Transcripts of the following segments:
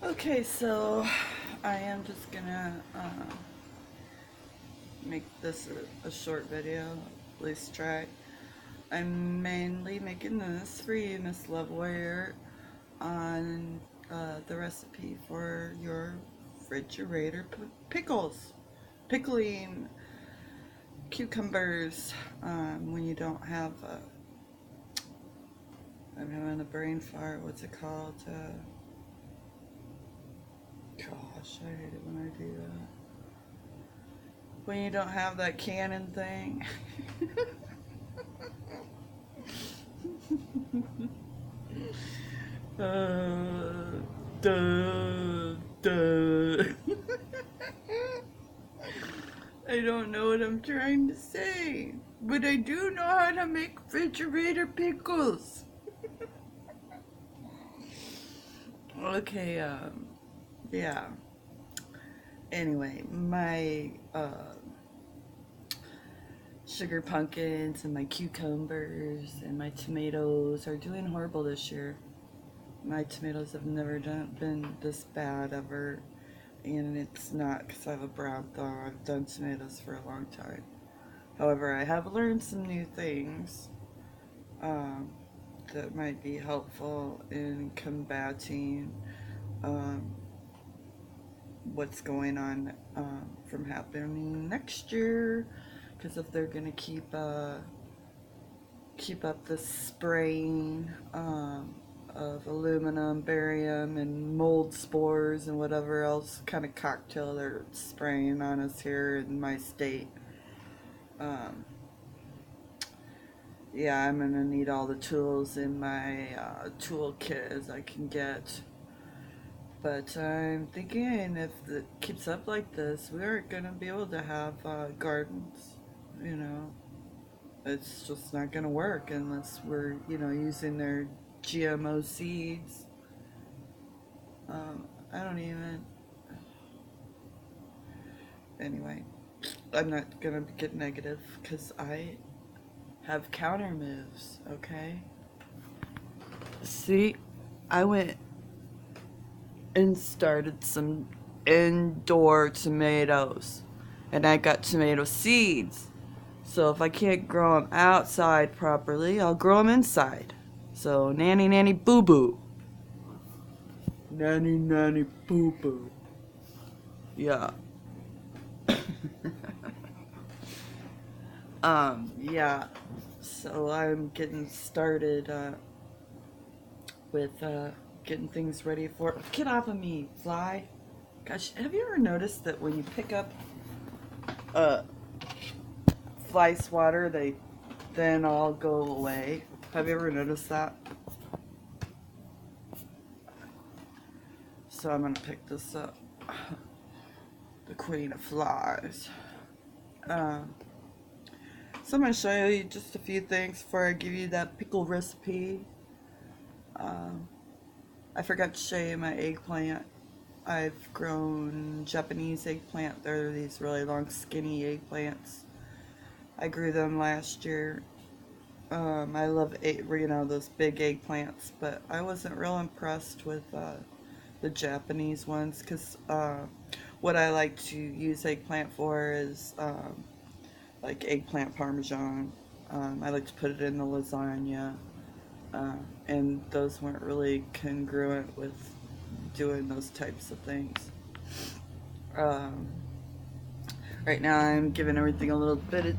Okay, so I am just gonna make this a short video, at least try. I'm mainly making this for you, Miss Love Warrior, on the recipe for your refrigerator pickles. Pickling cucumbers when you don't have, I'm having a brain fart, what's it called? Gosh, I hate it when I do that. When you don't have that cannon thing. Duh, duh. I don't know what I'm trying to say, but I do know how to make refrigerator pickles. Okay, yeah. Anyway, my sugar pumpkins and my cucumbers and my tomatoes are doing horrible this year. My tomatoes have never been this bad ever, and it's not because I have a brown thumb. I've done tomatoes for a long time. However, I have learned some new things that might be helpful in combating um, what's going on from happening next year. Because if they're gonna keep up the spraying of aluminum, barium, and mold spores and whatever else kind of cocktail they're spraying on us here in my state. Um, yeah, I'm gonna need all the tools in my toolkit as I can get. But I'm thinking if it keeps up like this, we aren't gonna be able to have gardens. You know, it's just not gonna work unless we're, using their GMO seeds. I don't even. Anyway, I'm not gonna get negative because I have counter moves. Okay. See, I went and started some indoor tomatoes, and I got tomato seeds. So if I can't grow them outside properly, I'll grow them inside. So nanny nanny boo boo. Nanny nanny boo boo. Yeah. Yeah. So I'm getting started with getting things ready for. Get off of me, fly. Gosh, have you ever noticed that when you pick up uh, fly swatter, they then all go away? Have you ever noticed that? So I'm gonna pick this up. The queen of flies. Um, so I'm gonna show you just a few things before I give you that pickle recipe. Um, I forgot to show you my eggplant. I've grown Japanese eggplant. They're these really long, skinny eggplants. I grew them last year. I love those big eggplants, but I wasn't real impressed with the Japanese ones because what I like to use eggplant for is like eggplant parmesan. I like to put it in the lasagna, and those weren't really congruent with doing those types of things. Um, right now I'm giving everything a little bitty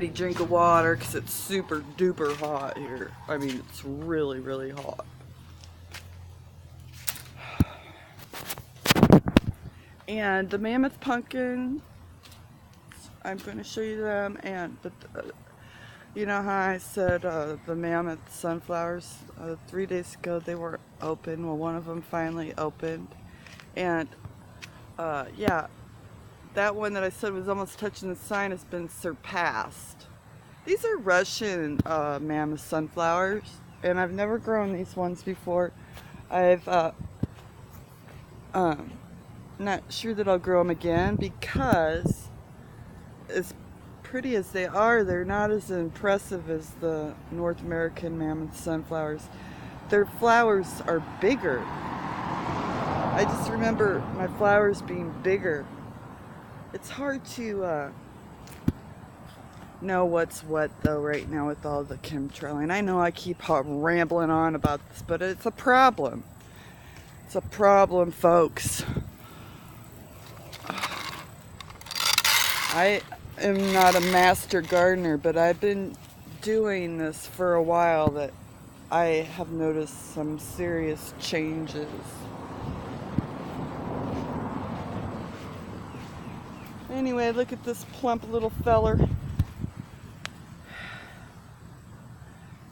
drink of water because it's super duper hot here. I mean, it's really, really hot. And the mammoth pumpkin, I'm going to show you them. And but you know how I said the mammoth sunflowers 3 days ago they were open. Well, one of them finally opened, and yeah, that one that I said was almost touching the sign has been surpassed. These are Russian mammoth sunflowers, and I've never grown these ones before. I've um, not sure that I'll grow them again because as pretty as they are, they're not as impressive as the North American mammoth sunflowers. Their flowers are bigger. I just remember my flowers being bigger. It's hard to know what's what though right now with all the chemtrailing. I know I keep rambling on about this, but it's a problem. It's a problem, folks. I am not a master gardener, but I've been doing this for a while that I have noticed some serious changes. Anyway, look at this plump little feller.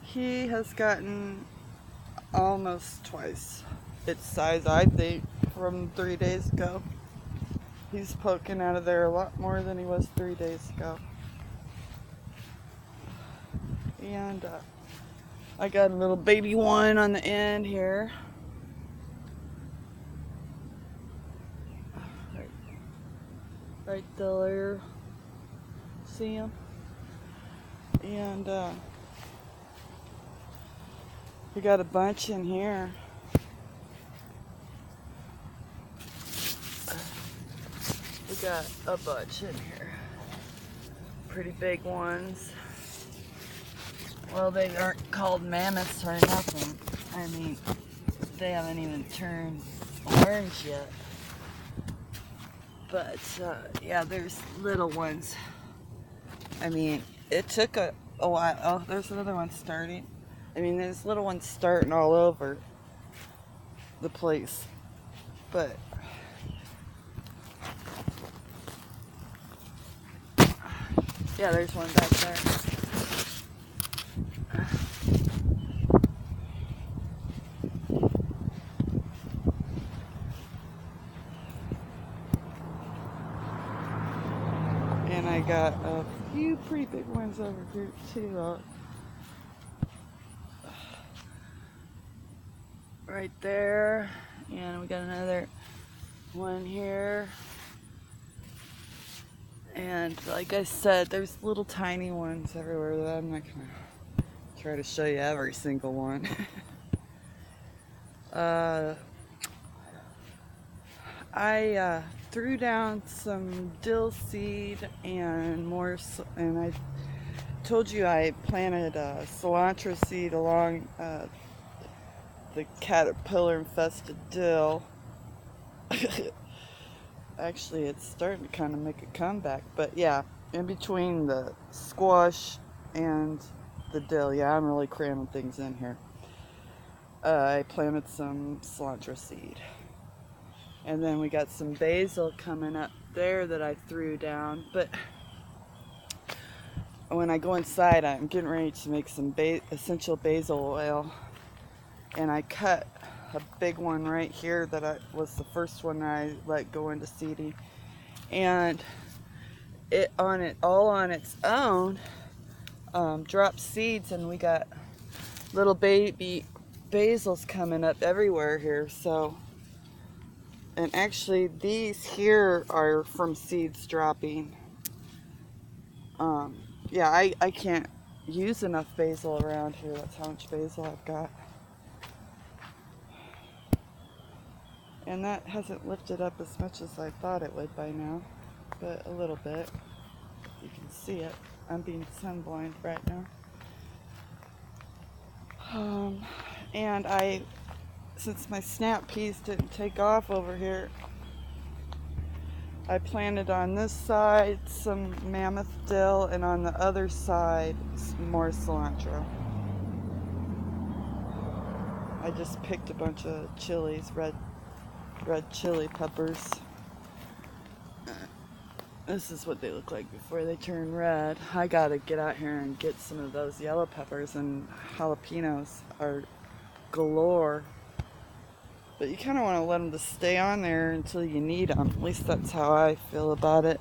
He has gotten almost twice its size, I think, from 3 days ago. He's poking out of there a lot more than he was 3 days ago. And I got a little baby one on the end here. Right there. See him? And we got a bunch in here. We got a bunch in here. Pretty big ones. Well, they aren't called mammoths or nothing. I mean, they haven't even turned orange yet. But, yeah, there's little ones. I mean, it took a while. Oh, there's another one starting. I mean, there's little ones starting all over the place. But yeah, there's one back there. And I got a few pretty big ones over here too. Right there. And we got another one here. And like I said, there's little tiny ones everywhere that I'm not going to try to show you every single one. I threw down some dill seed and more, and I told you I planted cilantro seed along the caterpillar infested dill. Actually, it's starting to kind of make a comeback, but yeah, in between the squash and the dill, yeah, I'm really cramming things in here. I planted some cilantro seed. And then we got some basil coming up there that I threw down. But when I go inside, I'm getting ready to make some essential basil oil. And I cut a big one right here that was the first one I let go into seeding. And it all on its own dropped seeds, and we got little baby basils coming up everywhere here. So, and actually these here are from seeds dropping. Yeah, I can't use enough basil around here. That's how much basil I've got. And that hasn't lifted up as much as I thought it would by now, but a little bit. You can see it. I'm being sunblind right now. And since my snap peas didn't take off over here, I planted on this side some mammoth dill, and on the other side more cilantro. I just picked a bunch of chilies, red chili peppers. This is what they look like before they turn red. I gotta get out here and get some of those yellow peppers, and jalapenos are galore. But you kind of want to let them just stay on there until you need them. At least that's how I feel about it.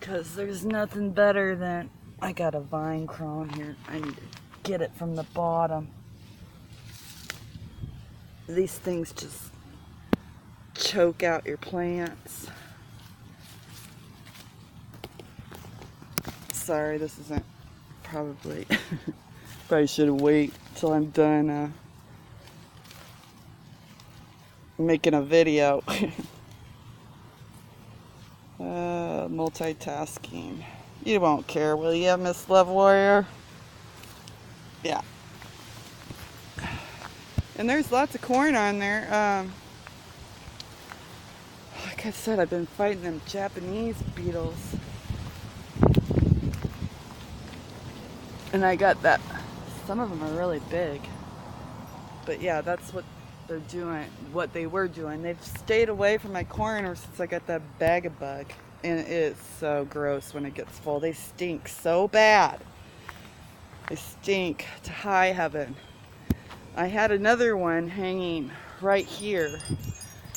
Because there's nothing better than... I got a vine crawling here. I need to get it from the bottom. These things just choke out your plants. Sorry, this isn't probably... Probably should have waited till I'm done making a video. Multitasking. You won't care, will you, Miss Love Warrior? Yeah. And there's lots of corn on there. Like I said, I've been fighting them Japanese beetles. And I got that. Some of them are really big. But yeah, that's what they're doing, what they were doing. They've stayed away from my corn ever since I got that bag bug. And it is so gross when it gets full. They stink so bad. They stink to high heaven. I had another one hanging right here,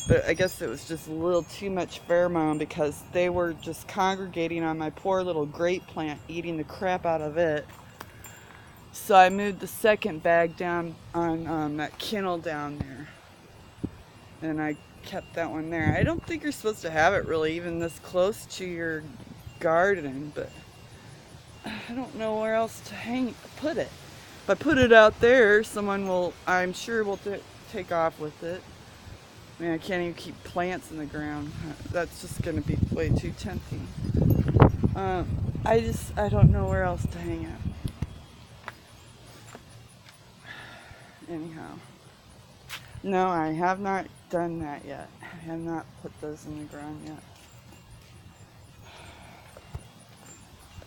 but I guess it was just a little too much pheromone because they were just congregating on my poor little grape plant, eating the crap out of it. So I moved the second bag down on that kennel down there, and I kept that one there. I don't think you're supposed to have it really even this close to your garden, but I don't know where else to put it. If I put it out there, someone will, I'm sure, will take off with it. I mean, I can't even keep plants in the ground. That's just going to be way too tempting. I don't know where else to hang it. Anyhow. No, I have not done that yet. I have not put those in the ground yet.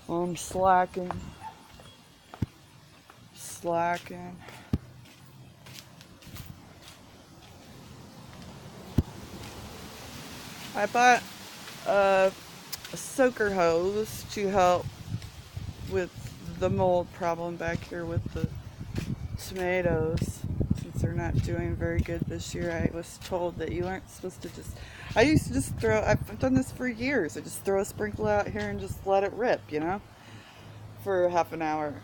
Well, I'm slacking. I bought a soaker hose to help with the mold problem back here with the tomatoes, since they're not doing very good this year. I was told that you aren't supposed to just, I used to just throw, I've done this for years, I just throw a sprinkler out here and just let it rip, you know, for half an hour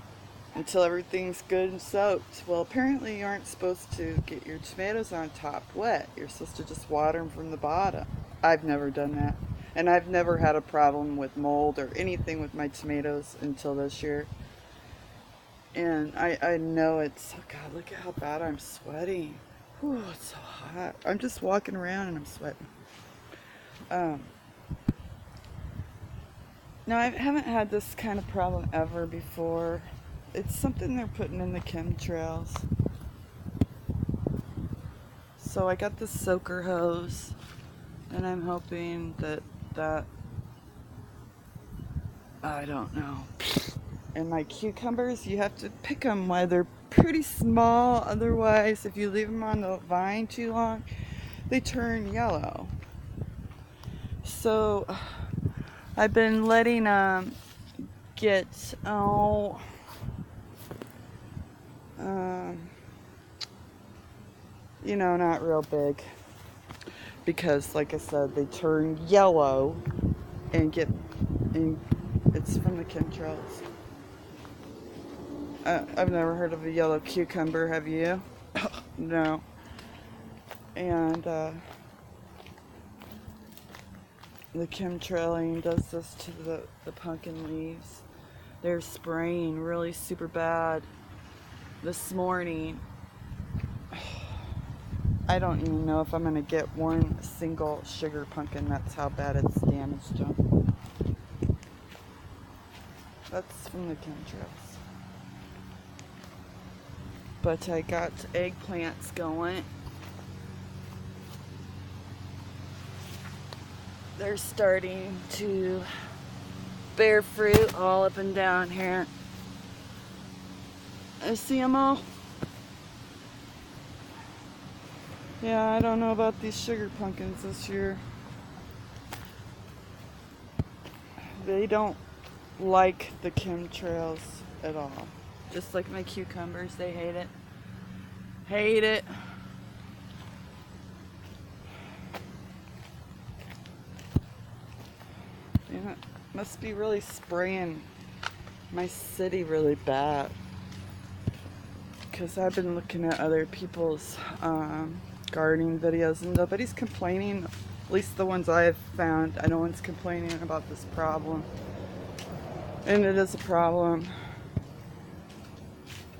until everything's good and soaked. Well, apparently you aren't supposed to get your tomatoes on top wet. You're supposed to just water them from the bottom. I've never done that, and I've never had a problem with mold or anything with my tomatoes until this year. And I know it's, oh God, look at how bad I'm sweating. Whew, it's so hot. I'm just walking around and I'm sweating. Now, I haven't had this kind of problem ever before. It's something they're putting in the chemtrails. So I got this soaker hose, and I'm hoping that I don't know. And my cucumbers, you have to pick them while they're pretty small. Otherwise, if you leave them on the vine too long, they turn yellow. So I've been letting get you know, not real big, because like I said, they turn yellow and it's from the chemtrails. I've never heard of a yellow cucumber, have you? No. And the chemtrailing does this to the pumpkin leaves. They're spraying really super bad this morning. I don't even know if I'm going to get one single sugar pumpkin. That's how bad it's damaged them. That's from the chemtrails. But I got eggplants going. They're starting to bear fruit all up and down here. I see them all. Yeah, I don't know about these sugar pumpkins this year. They don't like the chemtrails at all. Just like my cucumbers, they hate it. Hate it. Yeah, it must be really spraying my city really bad. Because I've been looking at other people's gardening videos and nobody's complaining, at least the ones I've found. No one's complaining about this problem. And it is a problem.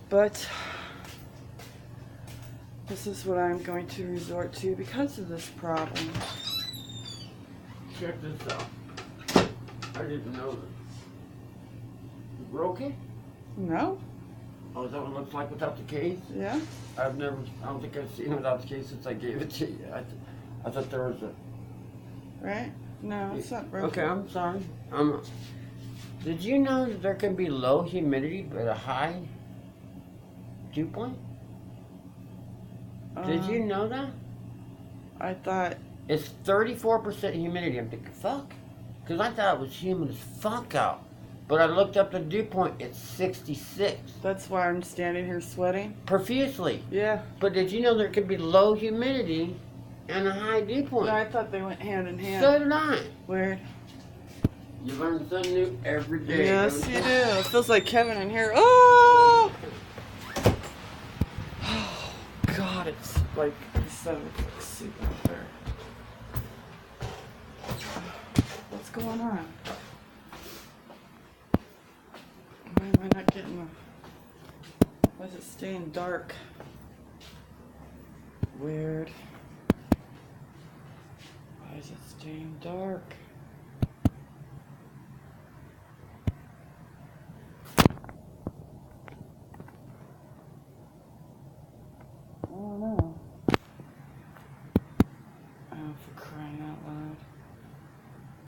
But This is what I'm going to resort to because of this problem. Check this out. I didn't know that. You broke it? No? Oh, is that what it looks like without the case? Yeah? I don't think I've seen it without the case since I gave it to you. I thought there was a... Right? No, it's not broken. Okay, I'm sorry. Did you know that there can be low humidity but a high dew point? Did you know that? I thought... It's 34% humidity. I'm thinking, fuck. Because I thought it was humid as fuck out. But I looked up the dew point, it's 66. That's why I'm standing here sweating? Profusely. Yeah. But did you know there could be low humidity and a high dew point? No, I thought they went hand in hand. So did I. Weird. You learn something new every day. Yes, you do. It feels like Kevin in here. Oh! Oh, God, it's like 7:06 soup out there. What's going on? Why am I not getting the... Why is it staying dark? Weird. Why is it staying dark?